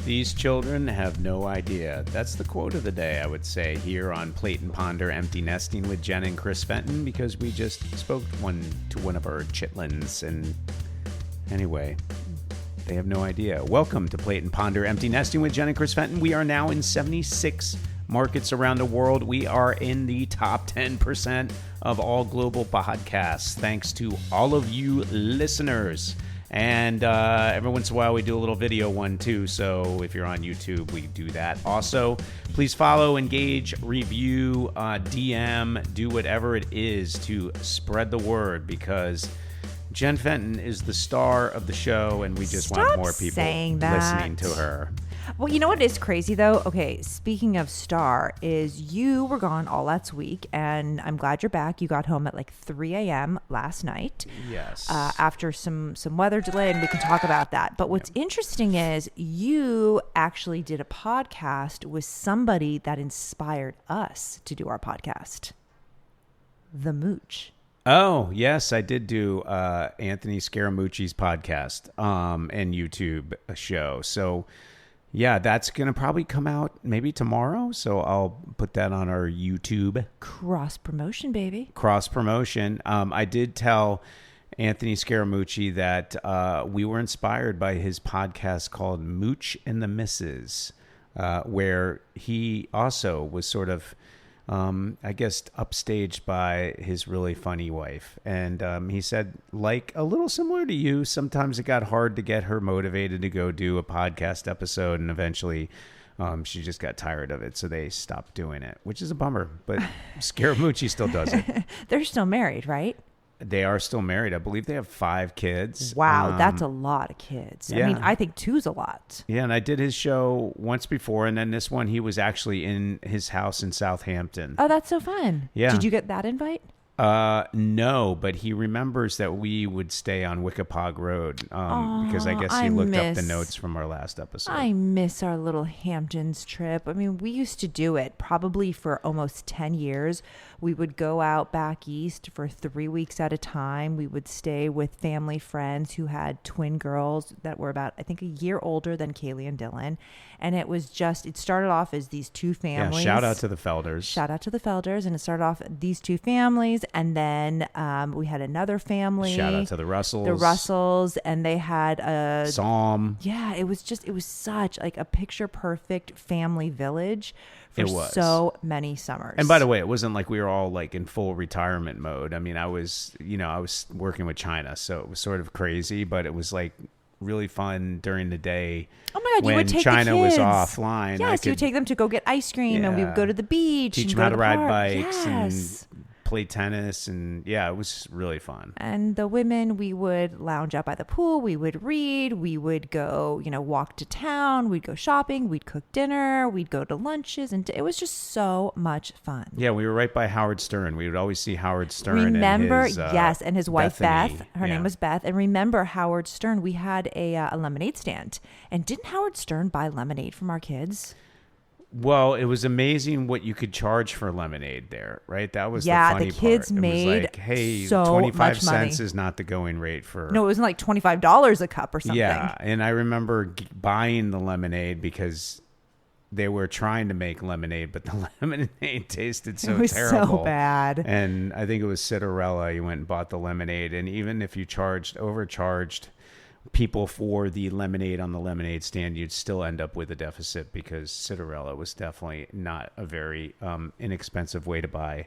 These children have no idea. That's the quote of the day, I would say, here on Plate and Ponder Empty Nesting with Jen and Chris Fenton, because we just spoke to one of our chitlins. And anyway, they have no idea. Welcome to Plate and Ponder Empty Nesting with Jen and Chris Fenton. We are now in 76 markets around the world. We are in the top 10% of all global podcasts, thanks to all of you listeners. And every once in a while, we do a little video one, too. So if you're on YouTube, we do that. Also, please follow, engage, review, DM, do whatever it is to spread the word, because Jen Fenton is the star of the show, and we just want more people listening to her. Well, you know what is crazy, though? Okay, speaking of star, is you were gone all last week, and I'm glad you're back. You got home at like 3 a.m. last night. Yes. After some weather delay, and we can talk about that. But what's interesting is you actually did a podcast with somebody that inspired us to do our podcast. The Mooch. Oh, yes, I did do Anthony Scaramucci's podcast and YouTube show. So, yeah, that's going to probably come out maybe tomorrow. So I'll put that on our YouTube. Cross promotion, baby. Cross promotion. I did tell Anthony Scaramucci that we were inspired by his podcast called Mooch and the Misses, where he also was sort of, I guess, upstaged by his really funny wife. And he said, like, a little similar to you, sometimes it got hard to get her motivated to go do a podcast episode. And eventually she just got tired of it. So they stopped doing it, which is a bummer. But Scaramucci still does it. They're still married, right? They are still married. I believe they have 5 kids. Wow, that's a lot of kids. Yeah. I mean, I think 2's a lot. Yeah, and I did his show once before, and then this one he was actually in his house in Southampton. Oh, that's so fun. Yeah. Did you get that invite? No, but he remembers that we would stay on Wickapog Road because I guess he looked up the notes from our last episode. I miss our little Hamptons trip. I mean, we used to do it probably for almost 10 years. We would go out back east for 3 weeks at a time. We would stay with family friends who had twin girls that were about, I think, a year older than Kaylee and Dylan. And it was just, it started off as these 2 families. Yeah, shout out to the Felders. Shout out to the Felders. And it started off these 2 families. And then we had another family. Shout out to the Russells. The Russells. And they had a Psalm. Yeah, it was such like a picture perfect family village for so many summers. And by the way, it wasn't like we were all like in full retirement mode. I mean, I was working with China, so it was sort of crazy, but it was like really fun during the day. Oh my God, when you would take China the kids. was offline. Yes, you would take them to go get ice cream, and we would go to the beach. Teach and them how to ride park. bikes Yes. and play tennis, and yeah, it was really fun. And the women, we would lounge out by the pool, we would read, we would go, walk to town, we'd go shopping, we'd cook dinner, we'd go to lunches, and it was just so much fun. Yeah, we were right by Howard Stern. We would always see Howard Stern. Remember, and his, yes, and his wife Bethany. Beth. Her name was Beth. And remember Howard Stern? We had a lemonade stand, and didn't Howard Stern buy lemonade from our kids? Well, it was amazing what you could charge for lemonade there, right? That was the funny the kids part. made it was like, hey, so 25 much money. cents is not the going rate for... No, it wasn't like $25 a cup or something. Yeah, and I remember buying the lemonade because they were trying to make lemonade, but the lemonade tasted so terrible. It was so bad. And I think it was Citarella. You went and bought the lemonade, and even if you overcharged people for the lemonade on the lemonade stand, you'd still end up with a deficit because Citarella was definitely not a very inexpensive way to buy.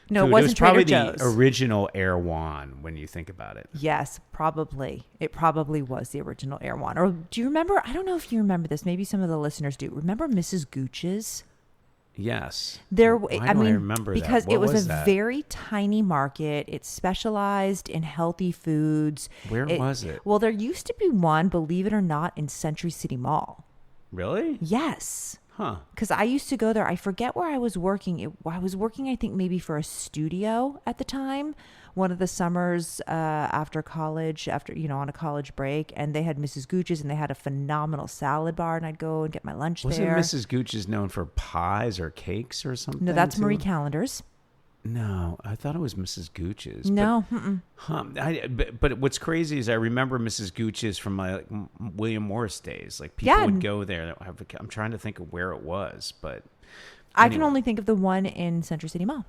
No, food. it wasn't probably Trader Joe's. The original Erewhon when you think about it. Yes, probably. It probably was the original Erewhon. Or do you remember? I don't know if you remember this. Maybe some of the listeners do. Remember Mrs. Gooch's? Yes. I remember because that? it was that? very tiny market. It specialized in healthy foods. Where was it? Well, there used to be one, believe it or not, in Century City Mall. Really? Yes. Huh. Because I used to go there. I forget where I was working. I was working, I think, maybe for a studio at the time. One of the summers after college, on a college break, and they had Mrs. Gooch's, and they had a phenomenal salad bar, and I'd go and get my lunch there. Wasn't Mrs. Gooch's known for pies or cakes or something? No, that's too? Marie Callender's. No, I thought it was Mrs. Gooch's. No. But what's crazy is I remember Mrs. Gooch's from my William Morris days. Like people would go there. I'm trying to think of where it was, but I can only think of the one in Century City Mall.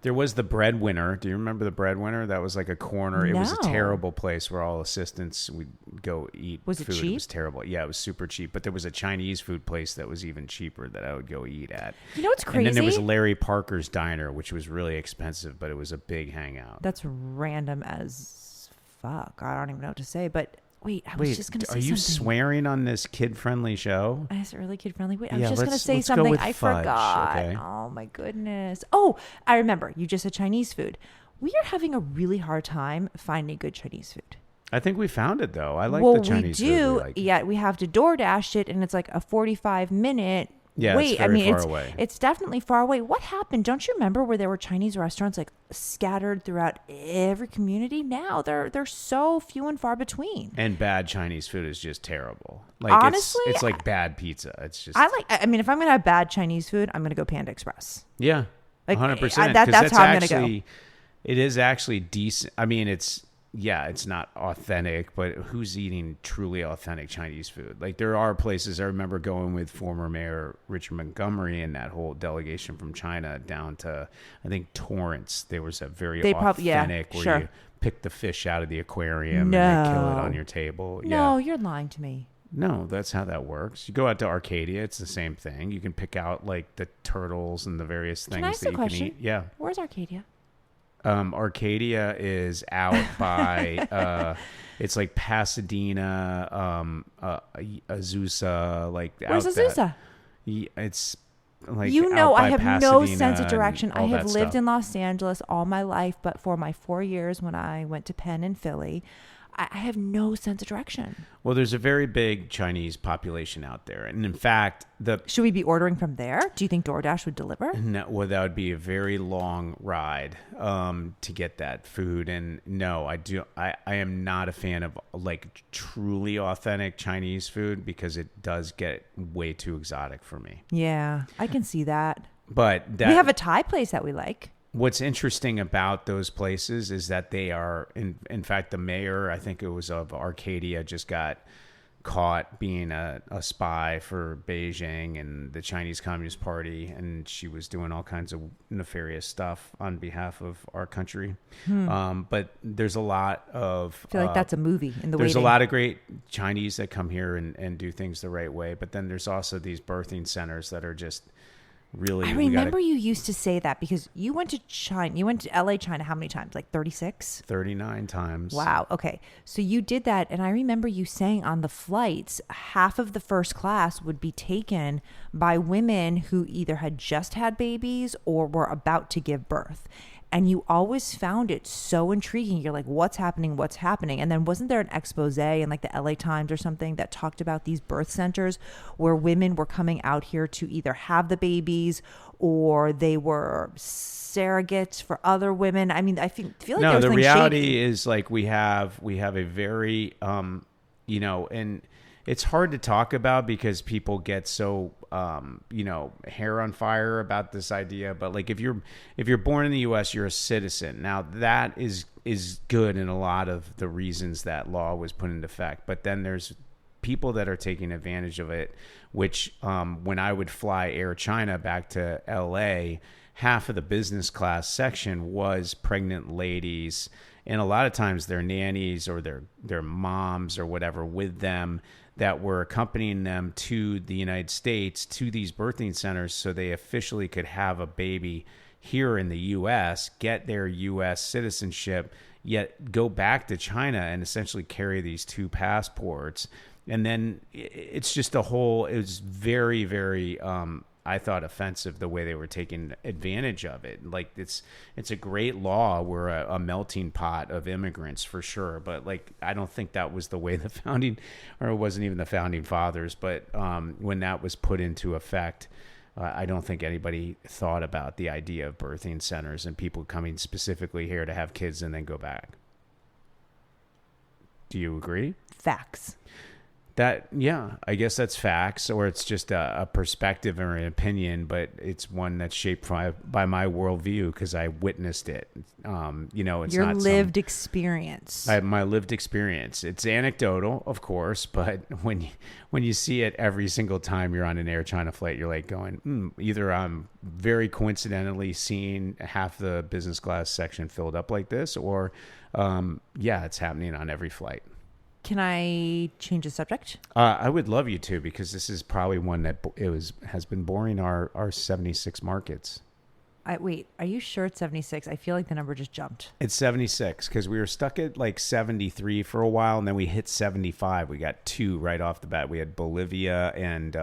There was the Breadwinner. Do you remember the Breadwinner? That was like a corner. It was a terrible place where all assistants would go eat food. Was it cheap? It was terrible. Yeah, it was super cheap. But there was a Chinese food place that was even cheaper that I would go eat at. You know what's crazy? And then there was Larry Parker's Diner, which was really expensive, but it was a big hangout. That's random as fuck. I don't even know what to say. But wait, I was just going to say something. Are you swearing on this kid-friendly show? Is it really kid-friendly? Wait, I Yeah, was just going to say let's go something. with I fudge, forgot. okay? Oh, my goodness. Oh, I remember. You just said Chinese food. We are having a really hard time finding good Chinese food. I think we found it, though. I like the Chinese food. Well, we do. Like. Yeah, we have to DoorDash it, and it's like a 45-minute wait. It's very far away. It's definitely far away. What happened? Don't you remember where there were Chinese restaurants like scattered throughout every community? Now they're so few and far between. And bad Chinese food is just terrible. Like honestly, it's like bad pizza. It's just. I mean, if I'm gonna have bad Chinese food, I'm gonna go Panda Express. Yeah, like 100%. That's how I'm gonna go. It is actually decent. I mean, it's not authentic, but who's eating truly authentic Chinese food? Like there are places I remember going with former Mayor Richard Montgomery and that whole delegation from China down to, I think, Torrance. There was a very authentic where you pick the fish out of the aquarium and they kill it on your table. No, you're lying to me. No, that's how that works. You go out to Arcadia, it's the same thing. You can pick out like the turtles and the various things that you can eat. Yeah. Where's Arcadia? Arcadia is out by it's like Pasadena, Azusa, like where's Azusa? It's like I have Pasadena no sense of direction. I have lived stuff. in Los Angeles all my life, but for my 4 years when I went to Penn and Philly, I have no sense of direction. Well, there's a very big Chinese population out there. And in fact, should we be ordering from there? Do you think DoorDash would deliver? No, well, that would be a very long ride to get that food. And no, I am not a fan of like truly authentic Chinese food because it does get way too exotic for me. Yeah, I can see that. But we have a Thai place that we like. What's interesting about those places is that they are, in fact, the mayor, I think it was of Arcadia, just got caught being a spy for Beijing and the Chinese Communist Party, and she was doing all kinds of nefarious stuff on behalf of our country. But there's a lot of... I feel like that's a movie in the There's a lot of great Chinese that come here and do things the right way, but then there's also these birthing centers that are just... Really, I remember you used to say that because you went to China. You went to LA, China, how many times? Like 36? 39 times. Wow. Okay. So you did that. And I remember you saying on the flights, half of the first class would be taken by women who either had just had babies or were about to give birth. And you always found it so intriguing. You're like, what's happening? What's happening? And then wasn't there an expose in like the LA Times or something that talked about these birth centers where women were coming out here to either have the babies or they were surrogates for other women? I mean, I feel like no, there was the something reality shady. is like we have a very, and it's hard to talk about because people get so, hair on fire about this idea. But like, if you're born in the U.S., you're a citizen. Now that is good in a lot of the reasons that law was put into effect. But then there's people that are taking advantage of it, which when I would fly Air China back to L.A., half of the business class section was pregnant ladies. And a lot of times their nannies or their moms or whatever with them that were accompanying them to the United States, to these birthing centers, so they officially could have a baby here in the U.S., get their U.S. citizenship, yet go back to China and essentially carry these two passports. And then it's just it was very, very, I thought, offensive the way they were taking advantage of it. Like it's a great law. We're a melting pot of immigrants for sure. But like, I don't think that was the way it wasn't even the founding fathers. But when that was put into effect, I don't think anybody thought about the idea of birthing centers and people coming specifically here to have kids and then go back. Do you agree? Facts. I guess that's facts, or it's just a perspective or an opinion, but it's one that's shaped by my worldview because I witnessed it. It's Your not lived experience. my lived experience. It's anecdotal, of course, but when you see it every single time you're on an Air China flight, you're like going, either I'm very coincidentally seeing half the business class section filled up like this, or it's happening on every flight. Can I change the subject? I would love you to, because this is probably one that has been boring our 76 markets. Wait, are you sure it's 76? I feel like the number just jumped. It's 76 because we were stuck at like 73 for a while, and then we hit 75. We got 2 right off the bat. We had Bolivia and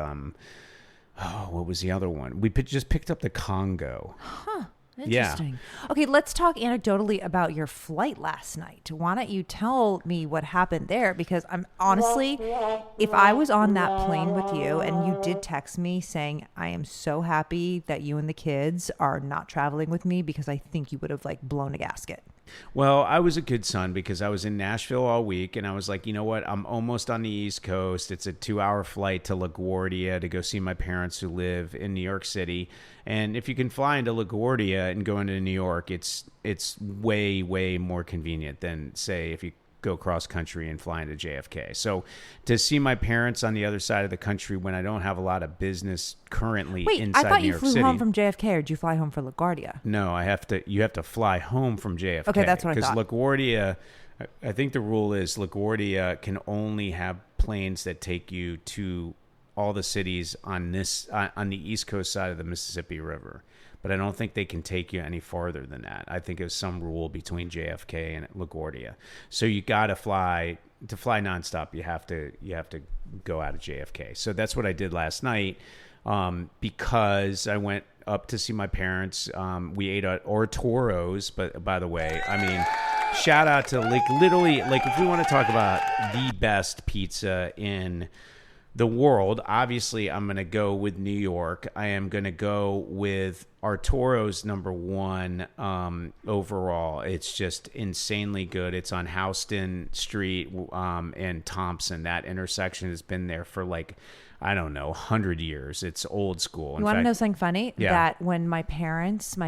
what was the other one? We just picked up the Congo. Huh. Interesting. Yeah. Okay, let's talk anecdotally about your flight last night. Why don't you tell me what happened there? Because I'm honestly, if I was on that plane with you and you did text me saying, I am so happy that you and the kids are not traveling with me, because I think you would have like blown a gasket. Well, I was a good son because I was in Nashville all week, and I was like, you know what? I'm almost on the East Coast. It's a 2-hour flight to LaGuardia to go see my parents who live in New York City. And if you can fly into LaGuardia and go into New York, it's way, way more convenient than, say, if you go cross country and fly into JFK. So to see my parents on the other side of the country when I don't have a lot of business currently inside New York City. Wait, I thought you flew home from JFK, or did you fly home for LaGuardia? No, you have to fly home from JFK. Okay, that's what I thought. Because LaGuardia, I think the rule is LaGuardia can only have planes that take you to all the cities on the East Coast side of the Mississippi River. But I don't think they can take you any farther than that. I think there's some rule between JFK and LaGuardia. So you got to fly nonstop. You have to go out of JFK. So that's what I did last night, because I went up to see my parents. We ate at Arturo's, but by the way, I mean, shout out to literally, if we want to talk about the best pizza in the world, obviously I'm going to go with New York. I am going to go with Arturo's #1 overall. It's just insanely good. It's on Houston Street and Thompson. That intersection has been there for 100 years. It's old school. You want to know something funny? Yeah. That when my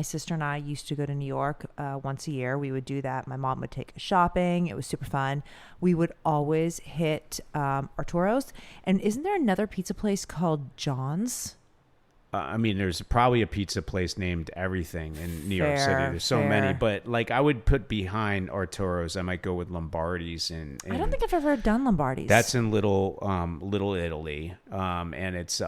sister and I used to go to New York once a year, we would do that. My mom would take us shopping. It was super fun. We would always hit Arturo's. And isn't there another pizza place called John's? There's probably a pizza place named everything in New York City. There's so many, but I would put behind Arturo's. I might go with Lombardi's. And I don't think I've ever done Lombardi's. That's in Little Italy, and it's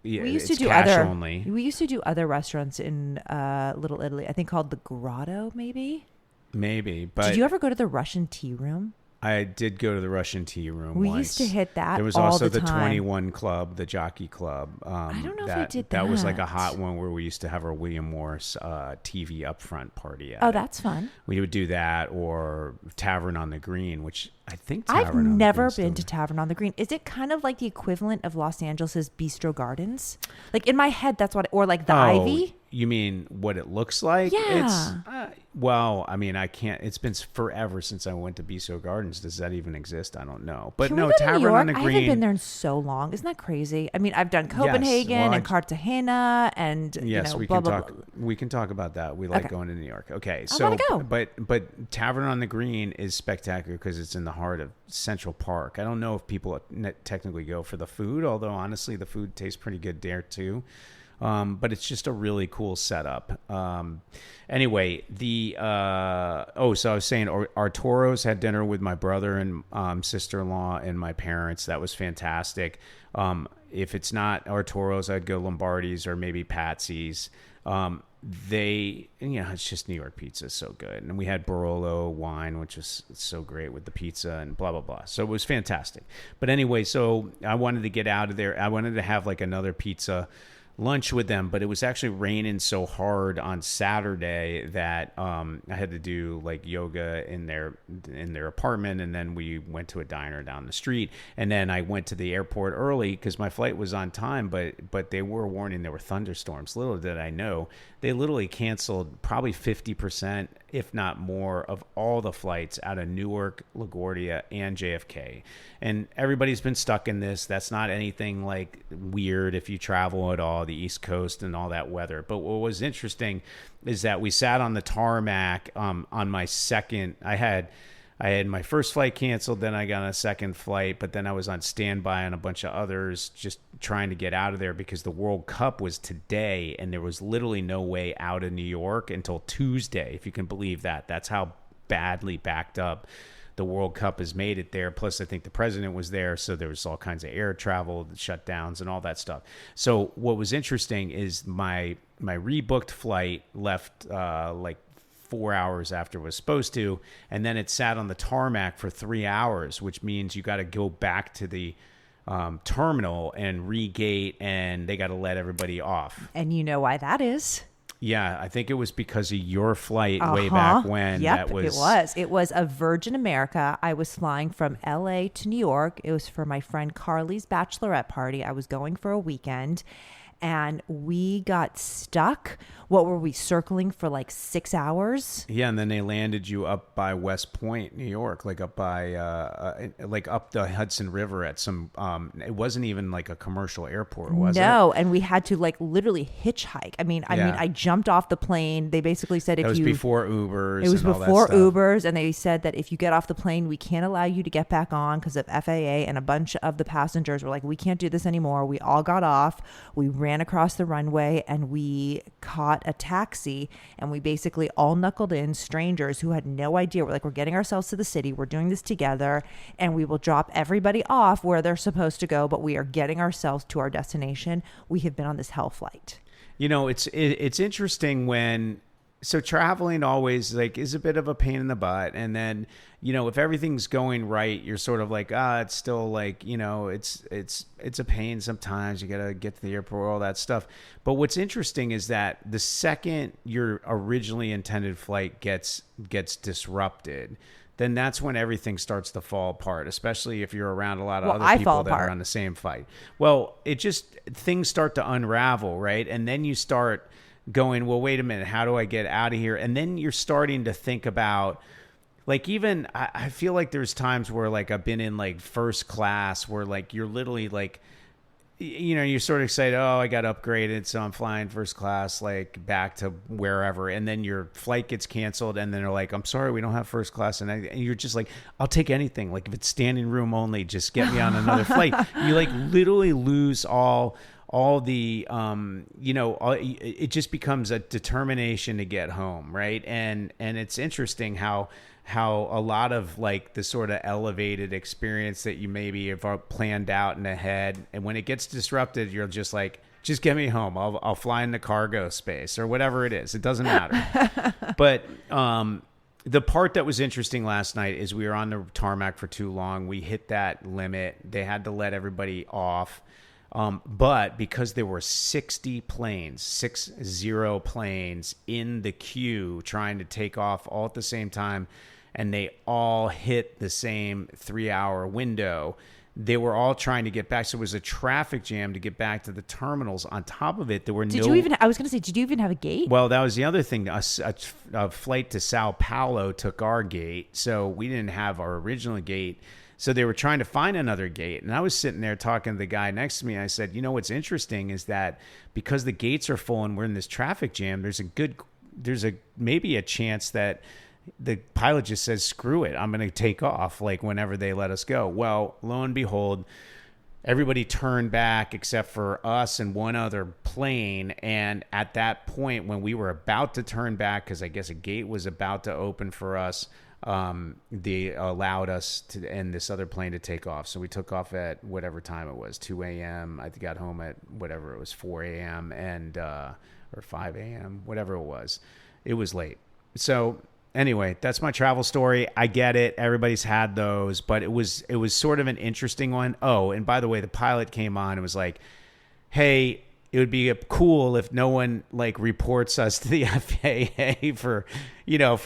we used to do cash only. We used to do other restaurants in Little Italy. I think called the Grotto, maybe. Maybe, but did you ever go to the Russian tea room? I did go to the Russian tea room We once. used to hit that. There was all also the the time. 21 Club, the Jockey Club. I don't know if I did that. That was like a hot one where we used to have our William Morris TV upfront party at. Oh, that's fun. We would do that, or Tavern on the Green, which I think I've never been to Tavern on the Green. Is it kind of like the equivalent of Los Angeles' Bistro Gardens? Like in my head, that's what, or like the Ivy? You mean what it looks like? Yeah. I can't. It's been forever since I went to Bistro Gardens. Does that even exist? I don't know. But Can no, we go to Tavern New York? on the Green. I haven't been there in so long. Isn't that crazy? I mean, I've done Copenhagen and Cartagena and we blah, can blah, talk. blah. We can talk about that. We like going to New York. Okay, I wanna go. But Tavern on the Green is spectacular because it's in the heart of Central Park. I don't know if people technically go for the food, although honestly the food tastes pretty good there too. But it's just a really cool setup. Anyway, so I was saying Arturo's had dinner with my brother and sister-in-law and my parents. That was fantastic. If it's not Arturo's, I'd go Lombardi's or maybe Patsy's. It's just New York pizza is so good. And we had Barolo wine, which was so great with the pizza and blah, blah, blah. So it was fantastic. But anyway, so I wanted to get out of there. I wanted to have another pizza lunch with them, but it was actually raining so hard on Saturday that I had to do like yoga in their apartment, and then we went to a diner down the street, and then I went to the airport early because my flight was on time, but they were warning there were thunderstorms. Little did I know, they literally canceled probably 50%, if not more, of all the flights out of Newark, LaGuardia, and JFK. And everybody's been stuck in this. That's not anything like weird if you travel at all, the East Coast and all that weather. But what was interesting is that we sat on the tarmac on my second. I had my first flight canceled, then I got on a second flight, but then I was on standby on a bunch of others just trying to get out of there because the World Cup was today and there was literally no way out of New York until Tuesday, if you can believe that. That's how badly backed up the World Cup has made it there. Plus, I think the president was there, so there was all kinds of air travel, shutdowns, and all that stuff. So what was interesting is my rebooked flight left like 4 hours after it was supposed to, and then it sat on the tarmac for 3 hours, which means you got to go back to the terminal and re-gate, and they got to let everybody off. And you know why that is? Yeah, I think it was because of your flight way back when. Yep, it was a Virgin America. I was flying from LA to New York. It was for my friend Carly's bachelorette party. I was going for a weekend, and we got stuck. What were we circling for like 6 hours? Yeah, and then they landed you up by West Point, New York, like up by like up the Hudson River at some. It wasn't even like a commercial airport, was it? No, and we had to like literally hitchhike. I mean, I jumped off the plane. They basically said it was before Ubers. It was and all before that stuff. Ubers, and they said that if you get off the plane, we can't allow you to get back on because of FAA. And a bunch of the passengers were like, "We can't do this anymore." We all got off. We ran across the runway, and we caught a taxi, and we basically all knuckled in, strangers who had no idea. We're like, we're getting ourselves to the city, we're doing this together, and we will drop everybody off where they're supposed to go, but we are getting ourselves to our destination. We have been on this hell flight. You know, it's interesting when, so traveling always like is a bit of a pain in the butt, and then, you know, if everything's going right, you're sort of like, it's still like, you know, it's a pain sometimes. You got to get to the airport, all that stuff. But what's interesting is that the second your originally intended flight gets disrupted, then that's when everything starts to fall apart, especially if you're around a lot of other people that are on the same flight. Well, things start to unravel, right? And then you start going, well, wait a minute, how do I get out of here? And then you're starting to think about, like, even I feel like there's times where like I've been in like first class where like you're literally like, you know, you're sort of excited, oh, I got upgraded, so I'm flying first class like back to wherever, and then your flight gets canceled, and then they're like, I'm sorry, we don't have first class, and you're just like, I'll take anything, like if it's standing room only, just get me on another flight. You like literally lose all the you know, it just becomes a determination to get home, right? And it's interesting how a lot of like the sort of elevated experience that you maybe have planned out in the head, and when it gets disrupted, you're just like, just get me home. I'll fly in the cargo space or whatever it is. It doesn't matter. But the part that was interesting last night is we were on the tarmac for too long. We hit that limit. They had to let everybody off. But because there were 60 planes in the queue trying to take off all at the same time, and they all hit the same 3-hour window, they were all trying to get back. So it was a traffic jam to get back to the terminals. On top of it, there were did you even have a gate? Well, that was the other thing. A flight to Sao Paulo took our gate, so we didn't have our original gate. So they were trying to find another gate. And I was sitting there talking to the guy next to me. I said, you know, what's interesting is that because the gates are full and we're in this traffic jam, there's maybe a chance that the pilot just says, screw it, I'm going to take off like whenever they let us go. Well, lo and behold, everybody turned back except for us and one other plane. And at that point, when we were about to turn back, because I guess a gate was about to open for us, they allowed us to and this other plane to take off. So we took off at whatever time it was, 2 a.m. I got home at whatever it was, 4 a.m. and or 5 a.m., whatever it was. It was late. So anyway, that's my travel story. I get it. Everybody's had those, but it was sort of an interesting one. Oh, and by the way, the pilot came on and was like, hey, it would be cool if no one like reports us to the FAA for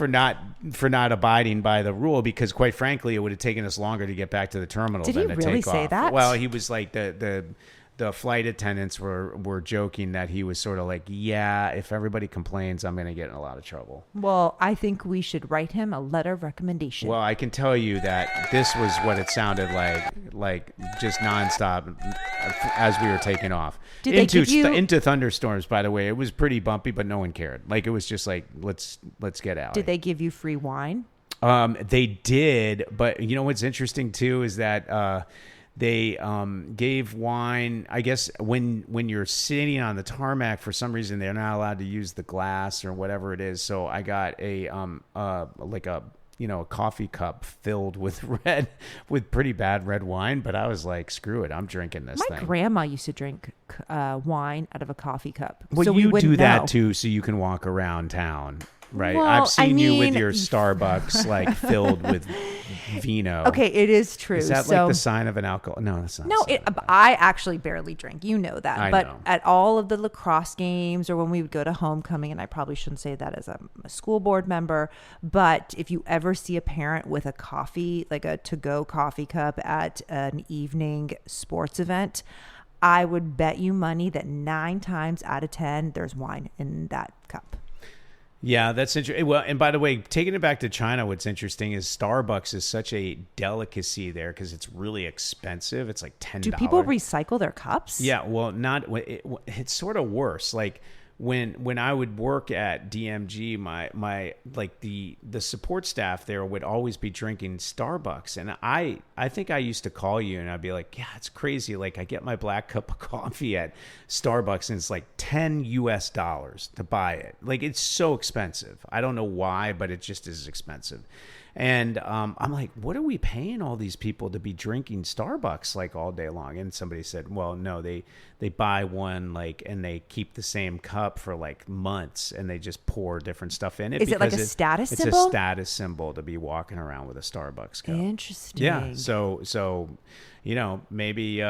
not abiding by the rule, because quite frankly, it would have taken us longer to get back to the terminal Did than he to really take say off. that? Well, he was like the flight attendants were joking that he was sort of like, yeah, if everybody complains, I'm going to get in a lot of trouble. Well, I think we should write him a letter of recommendation. Well, I can tell you that this was what it sounded like just nonstop as we were taking off. Did they give you... into thunderstorms, by the way. It was pretty bumpy, but no one cared. Like, it was just like, let's get out. Did they give you free wine? They did, but you know what's interesting too is that they gave wine. I guess when you're sitting on the tarmac, for some reason they're not allowed to use the glass or whatever it is. So I got a coffee cup filled with pretty bad red wine. But I was like, screw it, I'm drinking this thing. My grandma used to drink wine out of a coffee cup. Well, so you do that know. too, so you can walk around town. Right. Well, I've seen you with your Starbucks like filled with vino. Okay, it is true. Is that like the sign of an alcohol? No, that's not. No, I actually barely drink. You know that. I but know. At all of the lacrosse games or when we would go to homecoming, and I probably shouldn't say that as a school board member, but if you ever see a parent with a coffee, like a to-go coffee cup at an evening sports event, I would bet you money that 9 times out of 10, there's wine in that cup. Yeah, that's interesting. Well, and by the way, taking it back to China, what's interesting is Starbucks is such a delicacy there because it's really expensive. It's like $10. Do people recycle their cups? Yeah, well, it's sort of worse. Like when I would work at DMG, my like the support staff there would always be drinking Starbucks, and I think I used to call you and I'd be like, yeah, it's crazy. Like I get my black cup of coffee at Starbucks and it's like $10 to buy it. Like it's so expensive. I don't know why, but it just is expensive. And I'm like, what are we paying all these people to be drinking Starbucks like all day long? And somebody said, well, no, they buy one like and they keep the same cup for like months and they just pour different stuff in it. Is it like a status symbol? It's a status symbol to be walking around with a Starbucks cup. Interesting. Yeah. So maybe